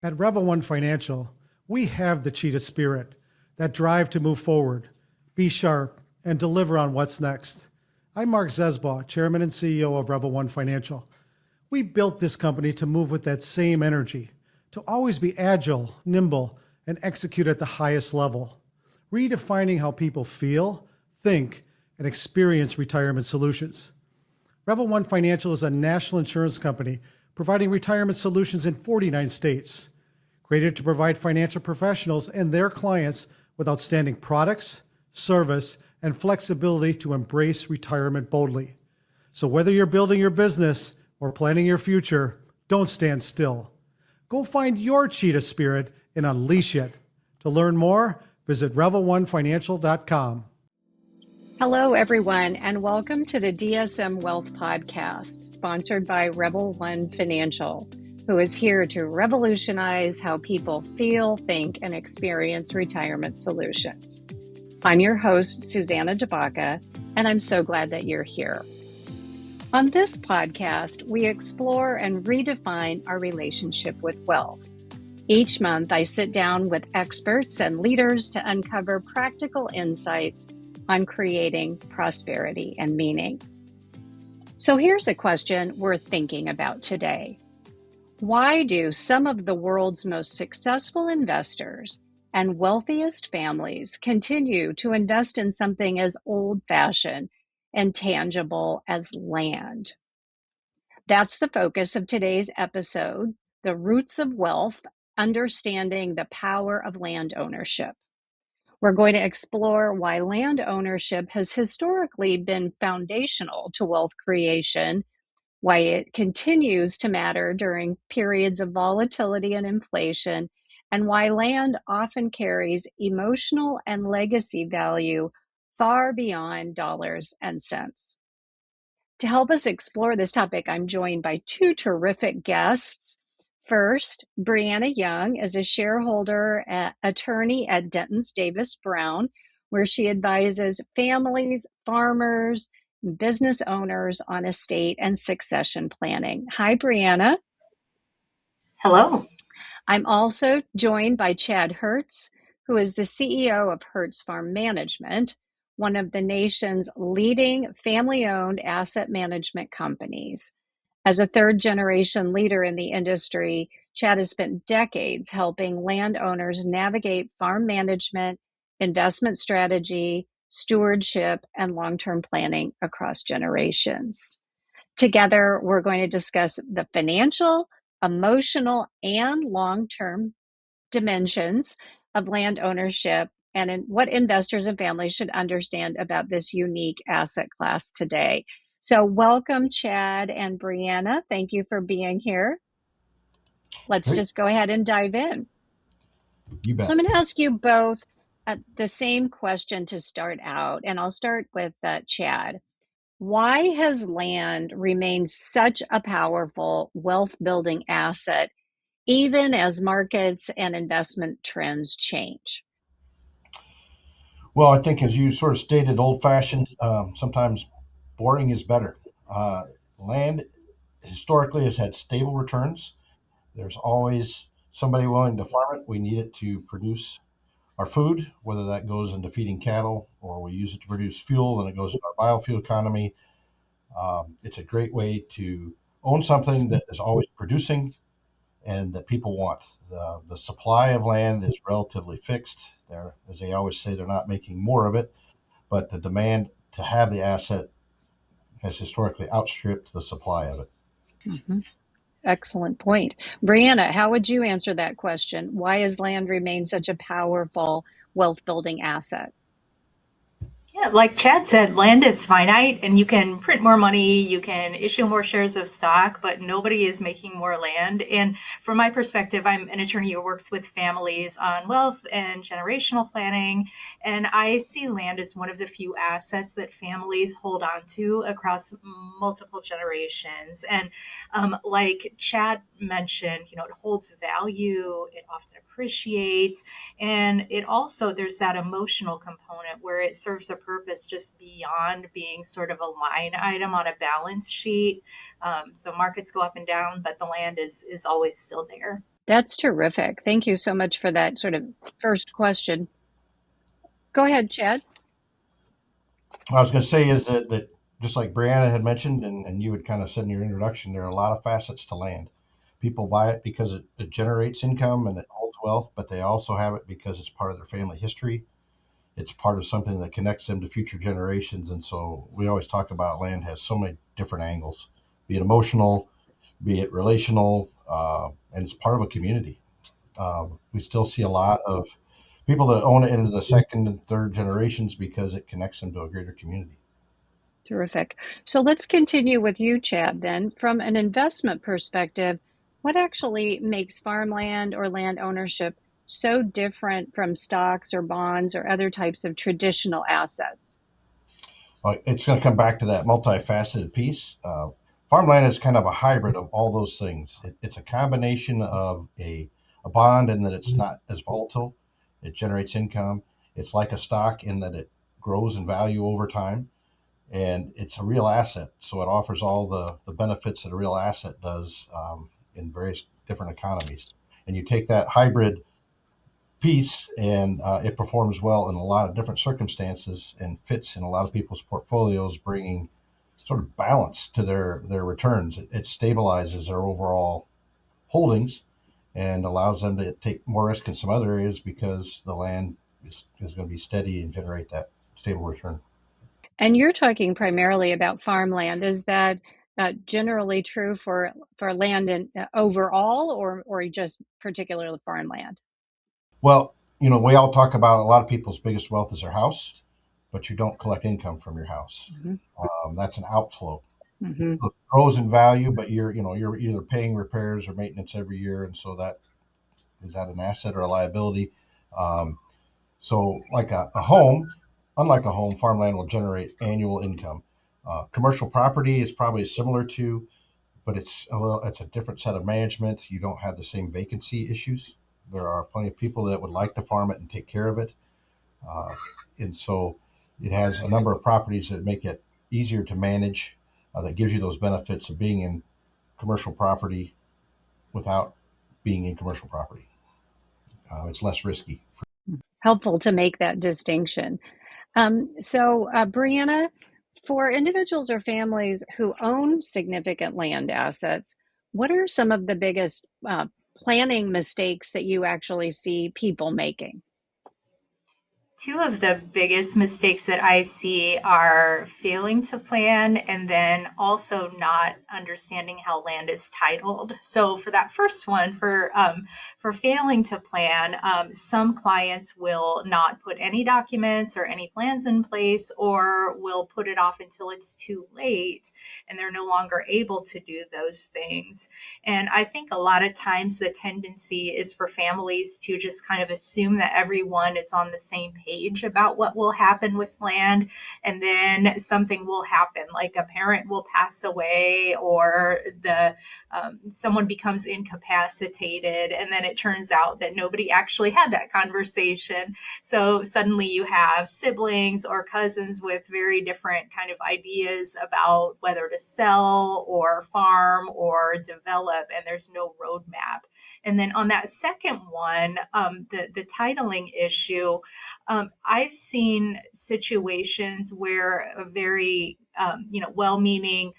At Revel One Financial, we have the cheetah spirit, that drive to move forward, be sharp, and deliver on what's next. I'm Mark Zesbaugh, Chairman and CEO of Revel One Financial. We built this company to move with that same energy, to always be agile, nimble, and execute at the highest level, redefining how people feel, think, and experience retirement solutions. Revel One Financial is a national insurance company providing retirement solutions in 49 states, created to provide financial professionals and their clients with outstanding products, service, and flexibility to embrace retirement boldly. So whether you're building your business or planning your future, don't stand still. Go find your cheetah spirit and unleash it. To learn more, visit revel1financial.com. Hello, everyone, and welcome to the DSM Wealth Podcast, sponsored by Revel One Financial, who is here to revolutionize how people feel, think, and experience retirement solutions. I'm your host, Suzanna de Baca, and I'm so glad that you're here. On this podcast, we explore and redefine our relationship with wealth. Each month, I sit down with experts and leaders to uncover practical insights on creating prosperity and meaning. So here's a question we're thinking about today. Why do some of the world's most successful investors and wealthiest families continue to invest in something as old-fashioned and tangible as land? That's the focus of today's episode, The Roots of Wealth, Understanding the Power of Land Ownership. We're going to explore why land ownership has historically been foundational to wealth creation, why it continues to matter during periods of volatility and inflation, and why land often carries emotional and legacy value far beyond dollars and cents. To help us explore this topic, I'm joined by two terrific guests. First, Breanna Young is a shareholder attorney at Dentons Davis Brown, where she advises families, farmers, business owners on estate and succession planning. Hi, Breanna. Hello. I'm also joined by Chad Hertz, who is the CEO of Hertz Farm Management, one of the nation's leading family-owned asset management companies. As a third-generation leader in the industry, Chad has spent decades helping landowners navigate farm management, investment strategy, stewardship, and long-term planning across generations. Together, we're going to discuss the financial, emotional, and long-term dimensions of land ownership and what investors and families should understand about this unique asset class today. So welcome, Chad and Breanna. Thank you for being here. Let's just go ahead and dive in. You bet. So I'm going to ask you both the same question to start out, and I'll start with Chad. Why has land remained such a powerful wealth-building asset, even as markets and investment trends change? Well, I think as you sort of stated, old-fashioned, sometimes boring is better. Land historically has had stable returns. There's always somebody willing to farm it. We need it to produce our food, whether that goes into feeding cattle or we use it to produce fuel and it goes into our biofuel economy. It's a great way to own something that is always producing and that people want. The supply of land is relatively fixed. They're, as they always say, they're not making more of it, but the demand to have the asset has historically outstripped the supply of it. Mm-hmm. Excellent point. Breanna, how would you answer that question? Why has land remained such a powerful wealth-building asset? Yeah, like Chad said, land is finite and you can print more money, you can issue more shares of stock, but nobody is making more land. And from my perspective, I'm an attorney who works with families on wealth and generational planning. And I see land as one of the few assets that families hold on to across multiple generations. And like Chad mentioned, it holds value, it often appreciates, and it also, there's that emotional component where it serves a purpose just beyond being sort of a line item on a balance sheet. So markets go up and down, but the land is always still there. That's terrific. Thank you so much for that sort of first question. Go ahead, Chad. What I was going to say is that just like Brianna had mentioned, and you had kind of said in your introduction, there are a lot of facets to land. People buy it because it generates income and it holds wealth, but they also have it because it's part of their family history. It's part of something that connects them to future generations. And so we always talk about land has so many different angles, be it emotional, be it relational, and it's part of a community. We still see a lot of people that own it into the second and third generations because it connects them to a greater community. Terrific. So let's continue with you, Chad, then. From an investment perspective, what actually makes farmland or land ownership so different from stocks or bonds or other types of traditional assets? It's going to come back to that multifaceted piece. Farmland is kind of a hybrid of all those things. It's a combination of a bond in that it's not as volatile, it generates income. It's like a stock in that it grows in value over time, and it's a real asset. So it offers all the benefits that a real asset does in various different economies. And you take that hybrid piece and it performs well in a lot of different circumstances and fits in a lot of people's portfolios, bringing sort of balance to their returns. It stabilizes their overall holdings and allows them to take more risk in some other areas because the land is going to be steady and generate that stable return. And you're talking primarily about farmland. Is that generally true for land in, overall, or just particularly farmland? Well, we all talk about a lot of people's biggest wealth is their house, but you don't collect income from your house. Mm-hmm. That's an outflow. Mm-hmm. So it grows in value, but you're either paying repairs or maintenance every year, and so that is that an asset or a liability? So, like a home, unlike a home, farmland will generate annual income. Commercial property is probably similar to, but it's a different set of management. You don't have the same vacancy issues. There are plenty of people that would like to farm it and take care of it, and so it has a number of properties that make it easier to manage. That gives you those benefits of being in commercial property without being in commercial property. It's less risky. Helpful to make that distinction. Breanna, for individuals or families who own significant land assets, what are some of the biggest planning mistakes that you actually see people making? Two of the biggest mistakes that I see are failing to plan and then also not understanding how land is titled. So for that first one, for failing to plan, some clients will not put any documents or any plans in place, or will put it off until it's too late and they're no longer able to do those things. And I think a lot of times the tendency is for families to just kind of assume that everyone is on the same page about what will happen with land, and then something will happen, like a parent will pass away, or someone becomes incapacitated, and then it turns out that nobody actually had that conversation. So suddenly you have siblings or cousins with very different kind of ideas about whether to sell or farm or develop, and there's no roadmap. And then on that second one, the titling issue, I've seen situations where a very well-meaning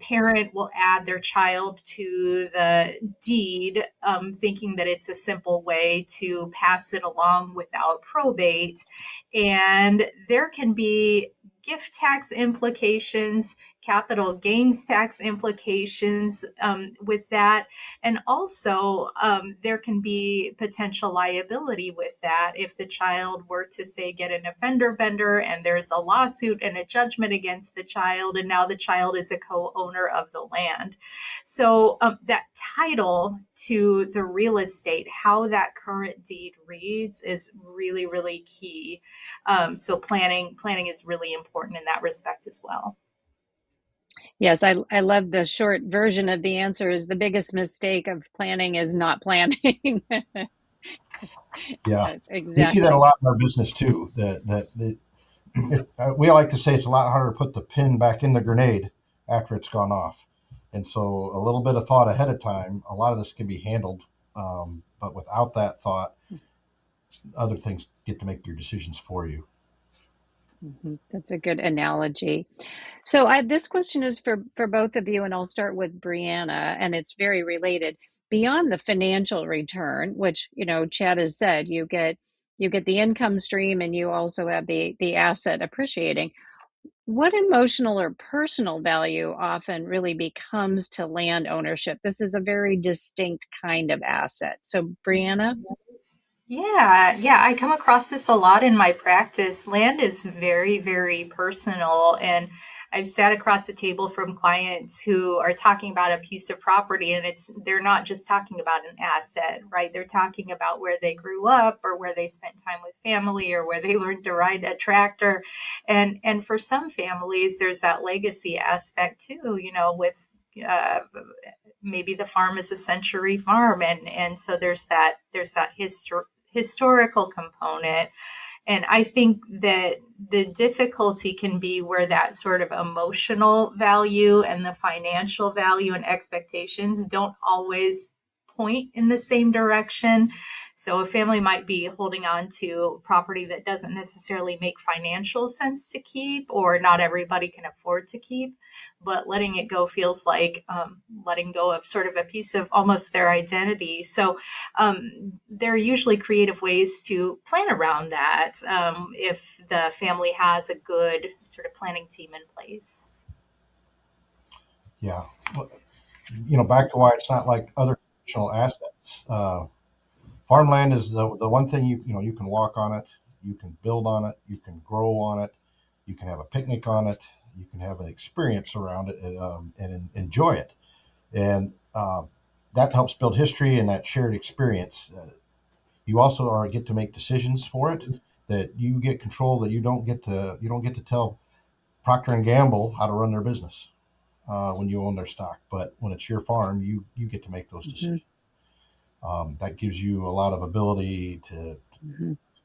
parent will add their child to the deed, thinking that it's a simple way to pass it along without probate. And there can be gift tax implications, capital gains tax implications with that. And also, there can be potential liability with that if the child were to, say, get an offender bender and there's a lawsuit and a judgment against the child, and now the child is a co-owner of the land. So that title to the real estate, how that current deed reads, is really, really key. So planning is really important in that respect as well. Yes, I love the short version of the answer is the biggest mistake of planning is not planning. Yeah, That's we see that a exactly. lot in our business too. We like to say it's a lot harder to put the pin back in the grenade after it's gone off, and so a little bit of thought ahead of time, a lot of this can be handled But without that thought, other things get to make your decisions for you. That's a good analogy. So this question is for both of you, and I'll start with Breanna, and it's very related. Beyond the financial return, which Chad has said, you get the income stream, and you also have the asset appreciating. What emotional or personal value often really becomes to land ownership? This is a very distinct kind of asset. So, Breanna? Yeah, I come across this a lot in my practice. Land is very, very personal, and I've sat across the table from clients who are talking about a piece of property, and they're not just talking about an asset, right? They're talking about where they grew up, or where they spent time with family, or where they learned to ride a tractor. And for some families, there's that legacy aspect too, uh, maybe the farm is a century farm, and so there's that historical component. And I think that the difficulty can be where that sort of emotional value and the financial value and expectations don't always point in the same direction. So a family might be holding on to property that doesn't necessarily make financial sense to keep, or not everybody can afford to keep, but letting it go feels like letting go of sort of a piece of almost their identity. So there are usually creative ways to plan around that, if the family has a good sort of planning team in place. Yeah. Back to why it's not like other traditional assets. Farmland is the one thing you can walk on it, you can build on it, you can grow on it, you can have a picnic on it, you can have an experience around it, and enjoy it, and that helps build history and that shared experience. You also get to make decisions for it, that you get control, that you don't get to tell Procter and Gamble how to run their business when you own their stock, but when it's your farm, you get to make those decisions. That gives you a lot of ability to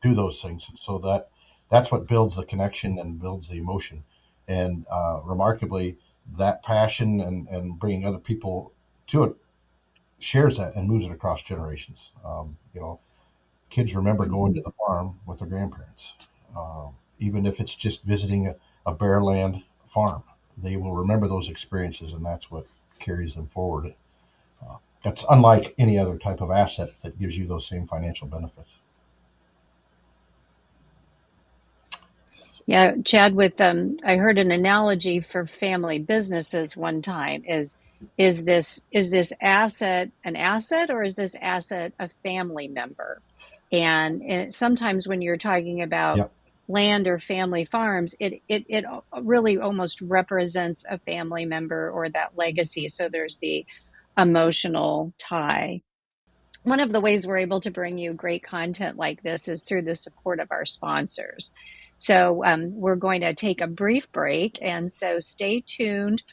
do those things. So that's what builds the connection and builds the emotion. And remarkably, that passion and bringing other people to it shares that and moves it across generations. Kids remember going to the farm with their grandparents, even if it's just visiting a bare land farm. They will remember those experiences, and that's what carries them forward. That's unlike any other type of asset that gives you those same financial benefits. Yeah, Chad, with I heard an analogy for family businesses one time. Is this asset an asset, or is this asset a family member? And sometimes when you're talking about Yep. land or family farms, it really almost represents a family member or that legacy. So there's the emotional tie. One of the ways we're able to bring you great content like this is through the support of our sponsors. So we're going to take a brief break, and so stay tuned.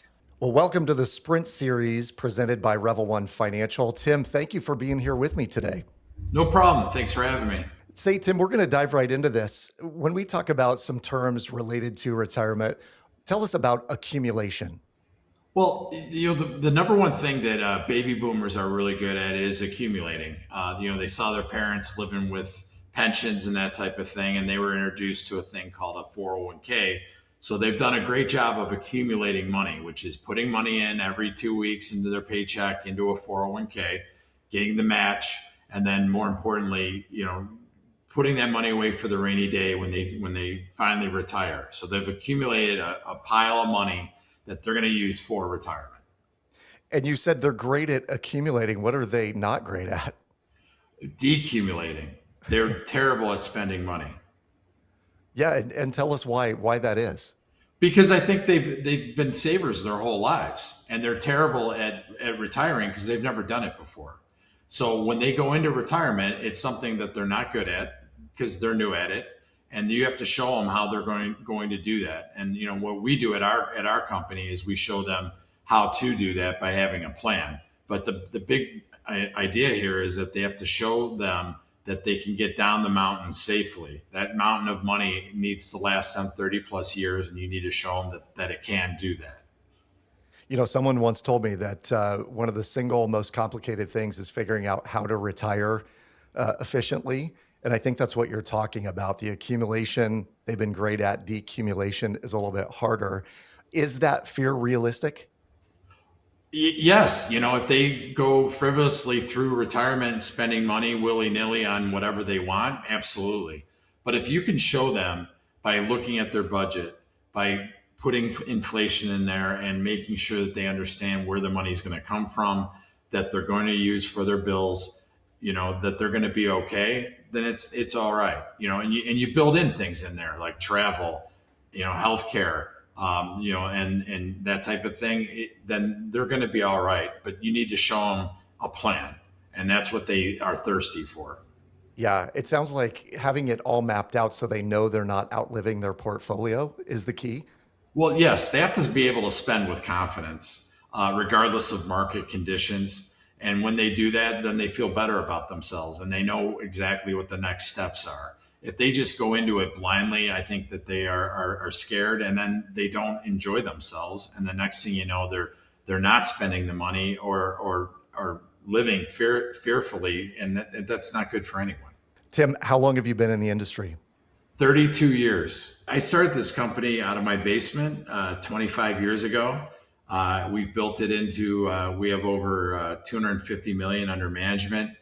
Well, welcome to the Sprint series presented by Revel One Financial. Tim, thank you for being here with me today. No problem. Thanks for having me. Say, Tim, we're going to dive right into this. When we talk about some terms related to retirement, tell us about accumulation. Well, the number one thing that baby boomers are really good at is accumulating. They saw their parents living with pensions and that type of thing, and they were introduced to a thing called a 401k. So they've done a great job of accumulating money, which is putting money in every 2 weeks into their paycheck into a 401k, getting the match, and then more importantly, putting that money away for the rainy day when they finally retire. So they've accumulated a pile of money that they're going to use for retirement. And you said they're great at accumulating. What are they not great at? Decumulating. They're terrible at spending money. Yeah, and tell us why that is. Because I think they've been savers their whole lives, and they're terrible at retiring because they've never done it before. So when they go into retirement, it's something that they're not good at because they're new at it. And you have to show them how they're going to do that. And what we do at our company is we show them how to do that by having a plan. But the big idea here is that they have to show them that they can get down the mountain safely. That mountain of money needs to last them 30 plus years, and you need to show them that it can do that. You know, someone once told me that one of the single most complicated things is figuring out how to retire efficiently. And I think that's what you're talking about. The accumulation, they've been great at. Decumulation is a little bit harder. Is that fear realistic? Yes, if they go frivolously through retirement and spending money willy nilly on whatever they want, absolutely. But if you can show them by looking at their budget, by putting inflation in there and making sure that they understand where the money is going to come from, that they're going to use for their bills, that they're going to be okay, then it's all right. And you build in things in there like travel, healthcare, and that type of thing, then they're going to be all right. But you need to show them a plan, and that's what they are thirsty for. Yeah, it sounds like having it all mapped out so they know they're not outliving their portfolio is the key. Well, yes, they have to be able to spend with confidence, regardless of market conditions. And when they do that, then they feel better about themselves and they know exactly what the next steps are. If they just go into it blindly, I think that they are scared and then they don't enjoy themselves. And the next thing you know, they're not spending the money or living fearfully, and that's not good for anyone. Tim, how long have you been in the industry? 32 years. I started this company out of my basement 25 years ago. We've built it into, we have over 250 million under management.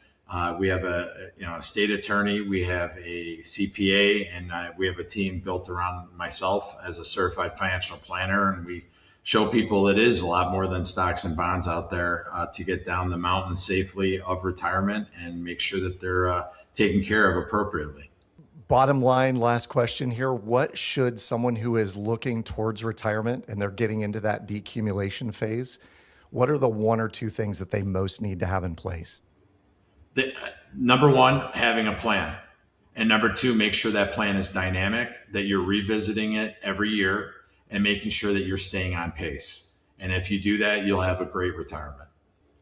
We have a state attorney, we have a CPA, and we have a team built around myself as a certified financial planner. And we show people that it is a lot more than stocks and bonds out there to get down the mountain safely of retirement and make sure that they're taken care of appropriately. Bottom line, last question here. What should someone who is looking towards retirement and they're getting into that decumulation phase, what are the one or two things that they most need to have in place? Number one, having a plan. And number two, make sure that plan is dynamic, that you're revisiting it every year and making sure that you're staying on pace. And if you do that, you'll have a great retirement.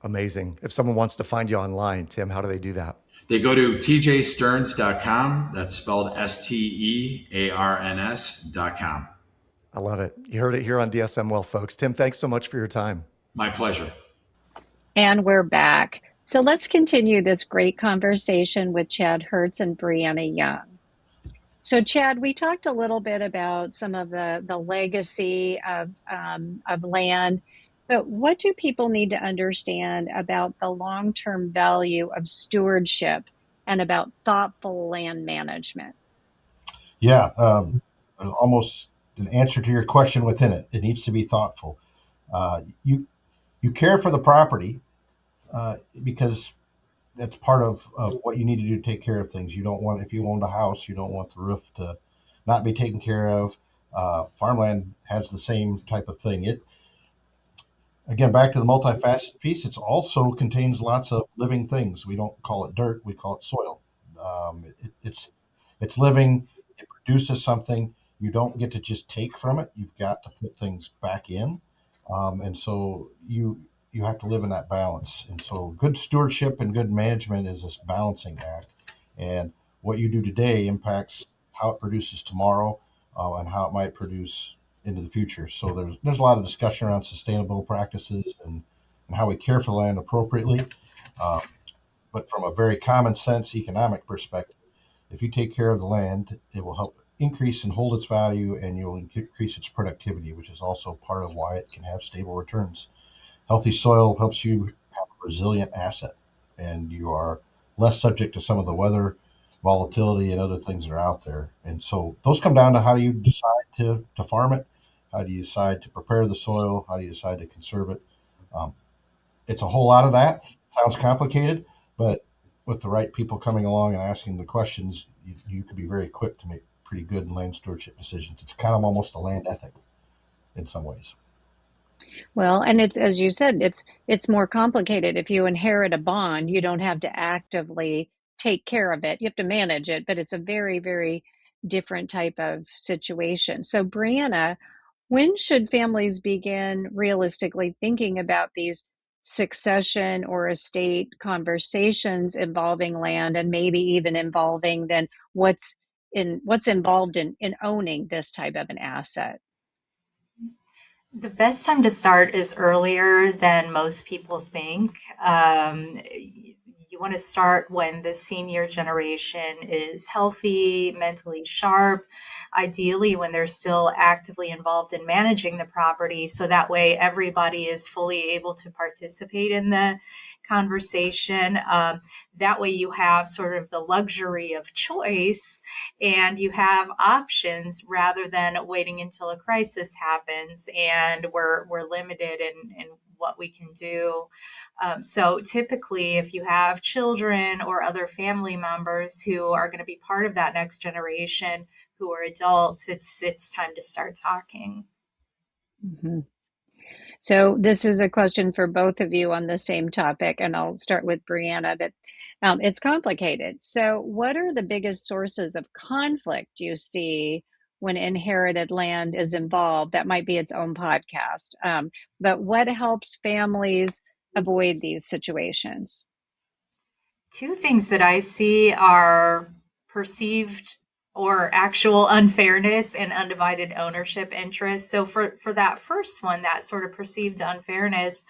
Amazing. If someone wants to find you online, Tim, how do they do that? They go to tjstearns.com. That's spelled STEARNS.com. I love it. You heard it here on DSM Wealth, folks. Tim, thanks so much for your time. My pleasure. And we're back. So let's continue this great conversation with Chad Hertz and Breanna Young. So Chad, we talked a little bit about some of the legacy of land, but what do people need to understand about the long-term value of stewardship and about thoughtful land management? Yeah, almost an answer to your question within it. It needs to be thoughtful. You care for the property because that's part of what you need to do to take care of things. You don't want, if you owned a house, you don't want the roof to not be taken care of. Farmland has the same type of thing. Again, back to the multifaceted piece, it also contains lots of living things. We don't call it dirt, we call it soil. It's living, it produces something. You don't get to just take from it. You've got to put things back in. And so you have to live in that balance. And so good stewardship and good management is this balancing act. And what you do today impacts how it produces tomorrow and how it might produce into the future. So there's a lot of discussion around sustainable practices and how we care for the land appropriately. But from a very common sense economic perspective, if you take care of the land, it will help increase and hold its value, and you'll increase its productivity, which is also part of why it can have stable returns. Healthy soil helps you have a resilient asset, and you are less subject to some of the weather volatility and other things that are out there. And so those come down to how do you decide to farm it? How do you decide to prepare the soil? How do you decide to conserve it? It's a whole lot of that. Sounds complicated, but with the right people coming along and asking the questions, you can be very equipped to make pretty good land stewardship decisions. It's kind of almost a land ethic in some ways. Well, and it's, as you said, it's more complicated. If you inherit a bond, you don't have to actively take care of it. You have to manage it, but it's a very, very different type of situation. So, Breanna, when should families begin realistically thinking about these succession or estate conversations involving land, and maybe even involving then what's involved in owning this type of an asset? The best time to start is earlier than most people think. You want to start when the senior generation is healthy, mentally sharp, ideally when they're still actively involved in managing the property. So that way everybody is fully able to participate in the conversation. That way you have sort of the luxury of choice and you have options rather than waiting until a crisis happens and we're limited in what we can do. So typically, if you have children or other family members who are going to be part of that next generation who are adults, it's time to start talking. Mhm. So this is a question for both of you on the same topic, and I'll start with Breanna, but it's complicated. So what are the biggest sources of conflict you see when inherited land is involved? That might be its own podcast. But what helps families avoid these situations? Two things that I see are perceived or actual unfairness and undivided ownership interests. So for that first one, that sort of perceived unfairness,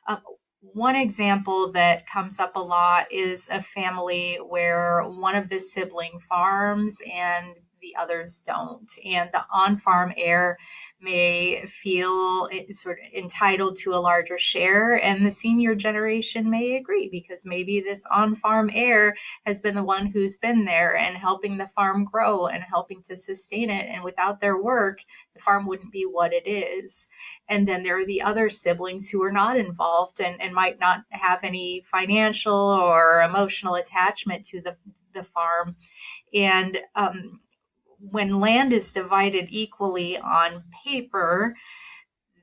uh, one example that comes up a lot is a family where one of the sibling farms and the others don't. And the on farm heir may feel sort of entitled to a larger share, and the senior generation may agree because maybe this on farm heir has been the one who's been there and helping the farm grow and helping to sustain it. And without their work, the farm wouldn't be what it is. And then there are the other siblings who are not involved and might not have any financial or emotional attachment to the farm. And when land is divided equally on paper,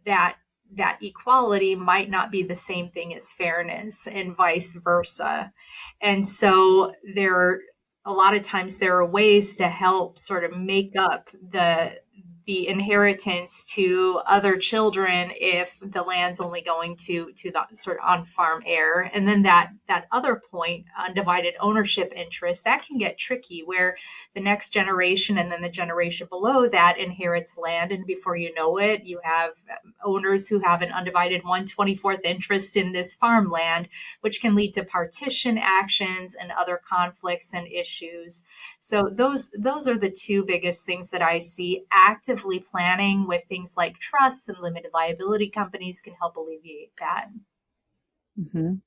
that that equality might not be the same thing as fairness and vice versa. And so a lot of times there are ways to help sort of make up the inheritance to other children if the land's only going to the sort of on farm heir. And then that other point, undivided ownership interest, that can get tricky where the next generation and then the generation below that inherits land, and before you know it you have owners who have an undivided 1/24th interest in this farmland, which can lead to partition actions and other conflicts and issues. So those are the two biggest things that I see. Actively planning with things like trusts and limited liability companies can help alleviate that.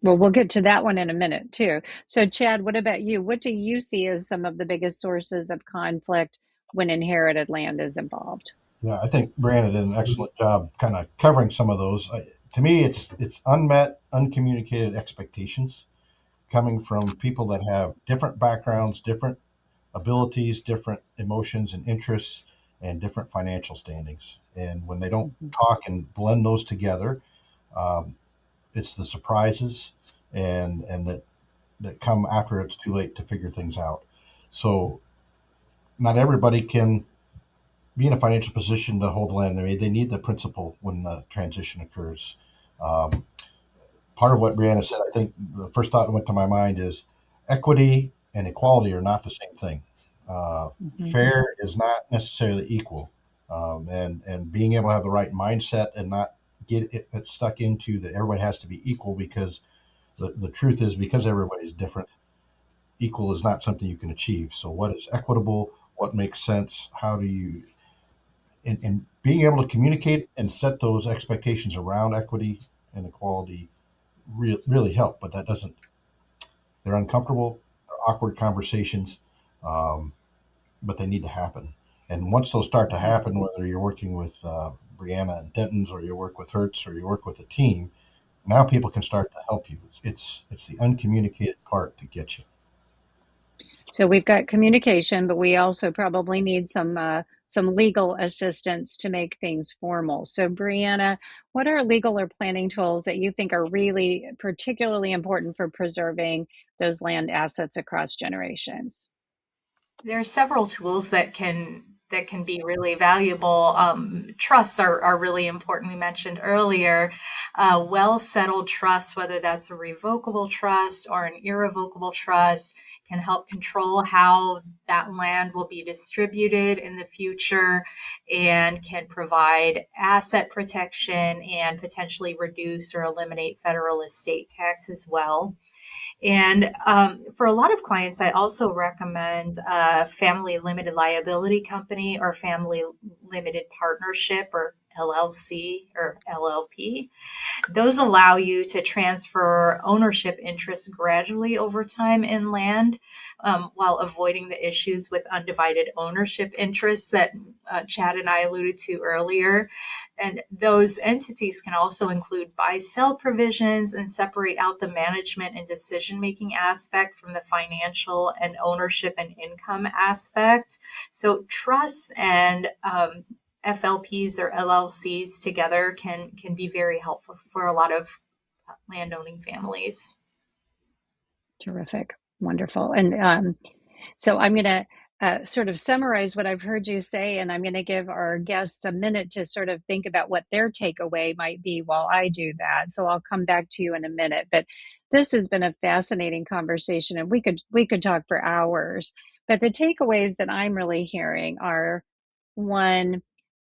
Well, we'll get to that one in a minute too. So, Chad, what about you? What do you see as some of the biggest sources of conflict when inherited land is involved? Yeah, I think Brandon did an excellent job kind of covering some of those. To me, it's unmet, uncommunicated expectations coming from people that have different backgrounds, different abilities, different emotions and interests, and different financial standings. And when they don't Mhm. talk and blend those together, um, it's the surprises and that come after it's too late to figure things out. So not everybody can be in a financial position to hold the land. They need the principal when the transition occurs. Um, Part of what Brianna said, I think the first thought that went to my mind is equity and equality are not the same thing. Mhm. Fair is not necessarily equal, and being able to have the right mindset and not get it stuck into that everybody has to be equal because the truth is because everybody's different, equal is not something you can achieve. So what is equitable? What makes sense? How do you and being able to communicate and set those expectations around equity and equality really help, but that doesn't, they're uncomfortable, they're awkward conversations, um, but they need to happen. And once those start to happen, whether you're working with Breanna and Dentons, or you work with Hertz, or you work with a team, now people can start to help you. It's the uncommunicated part that gets you. So we've got communication, but we also probably need some legal assistance to make things formal. So, Brianna, what are legal or planning tools that you think are really particularly important for preserving those land assets across generations? There are several tools that can be really valuable. Trusts are really important. We mentioned earlier, well settled trust, whether that's a revocable trust or an irrevocable trust, can help control how that land will be distributed in the future, and can provide asset protection and potentially reduce or eliminate federal estate tax as well. And for a lot of clients, I also recommend a family limited liability company or family limited partnership, or LLC or LLP. Those allow you to transfer ownership interests gradually over time in land, while avoiding the issues with undivided ownership interests that Chad and I alluded to earlier. And those entities can also include buy-sell provisions and separate out the management and decision-making aspect from the financial and ownership and income aspect. So trusts and FLPs or LLCs together can be very helpful for a lot of landowning families. Terrific. Wonderful. And so I'm going to sort of summarize what I've heard you say, and I'm going to give our guests a minute to sort of think about what their takeaway might be while I do that. So I'll come back to you in a minute. But this has been a fascinating conversation, and we could talk for hours. But the takeaways that I'm really hearing are, one,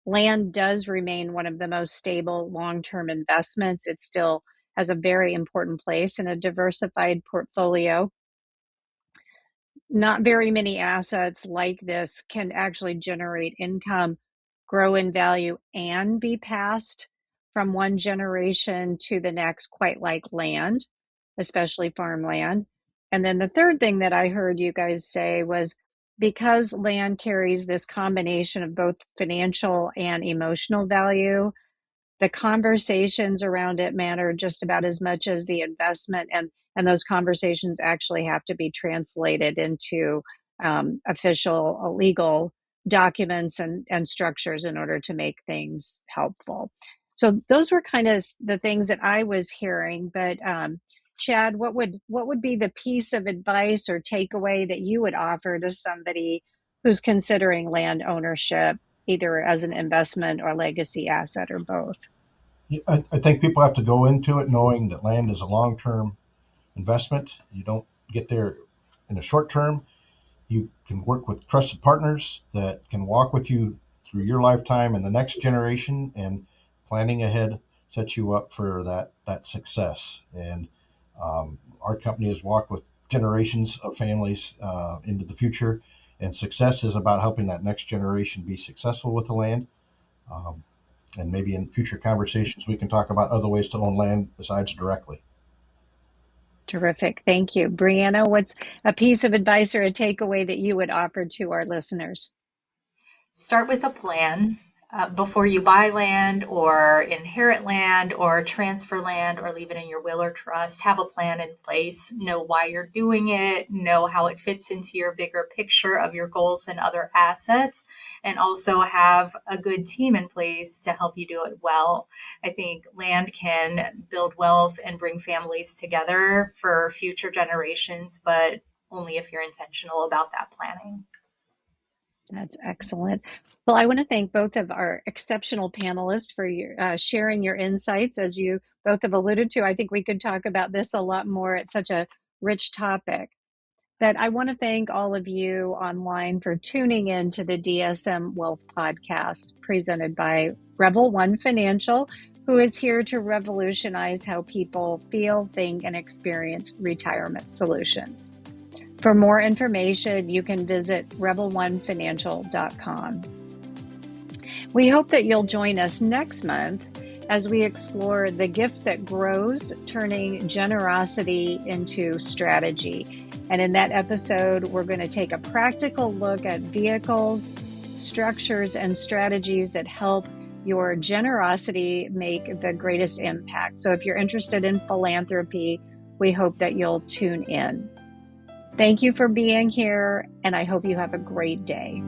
land does remain one of the most stable long-term investments. It still has a very important place in a diversified portfolio. Not very many assets like this can actually generate income, grow in value, and be passed from one generation to the next, quite like land, especially farmland. And then the third thing that I heard you guys say was, because land carries this combination of both financial and emotional value, the conversations around it matter just about as much as the investment, and those conversations actually have to be translated into official legal documents and structures in order to make things helpful. So those were kind of the things that I was hearing. But Chad, what would be the piece of advice or takeaway that you would offer to somebody who's considering land ownership, either as an investment or legacy asset or both? I think people have to go into it knowing that land is a long-term investment. You don't get there in the short term. You can work with trusted partners that can walk with you through your lifetime and the next generation, and planning ahead sets you up for that success. And our company has walked with generations of families into the future, and success is about helping that next generation be successful with the land. And maybe in future conversations, we can talk about other ways to own land besides directly. Terrific. Thank you. Breanna, what's a piece of advice or a takeaway that you would offer to our listeners? Start with a plan before you buy land or inherit land or transfer land or leave it in your will or trust. Have a plan in place. Know why you're doing it. Know how it fits into your bigger picture of your goals and other assets. And also have a good team in place to help you do it well. I think land can build wealth and bring families together for future generations, but only if you're intentional about that planning. That's excellent. Well, I want to thank both of our exceptional panelists for your, sharing your insights. As you both have alluded to, I think we could talk about this a lot more. It's such a rich topic. But I want to thank all of you online for tuning in to the DSM Wealth Podcast presented by Rebel One Financial, who is here to revolutionize how people feel, think, and experience retirement solutions. For more information, you can visit rebelonefinancial.com. We hope that you'll join us next month as we explore the gift that grows, turning generosity into strategy. And in that episode, we're going to take a practical look at vehicles, structures, and strategies that help your generosity make the greatest impact. So if you're interested in philanthropy, we hope that you'll tune in. Thank you for being here, and I hope you have a great day.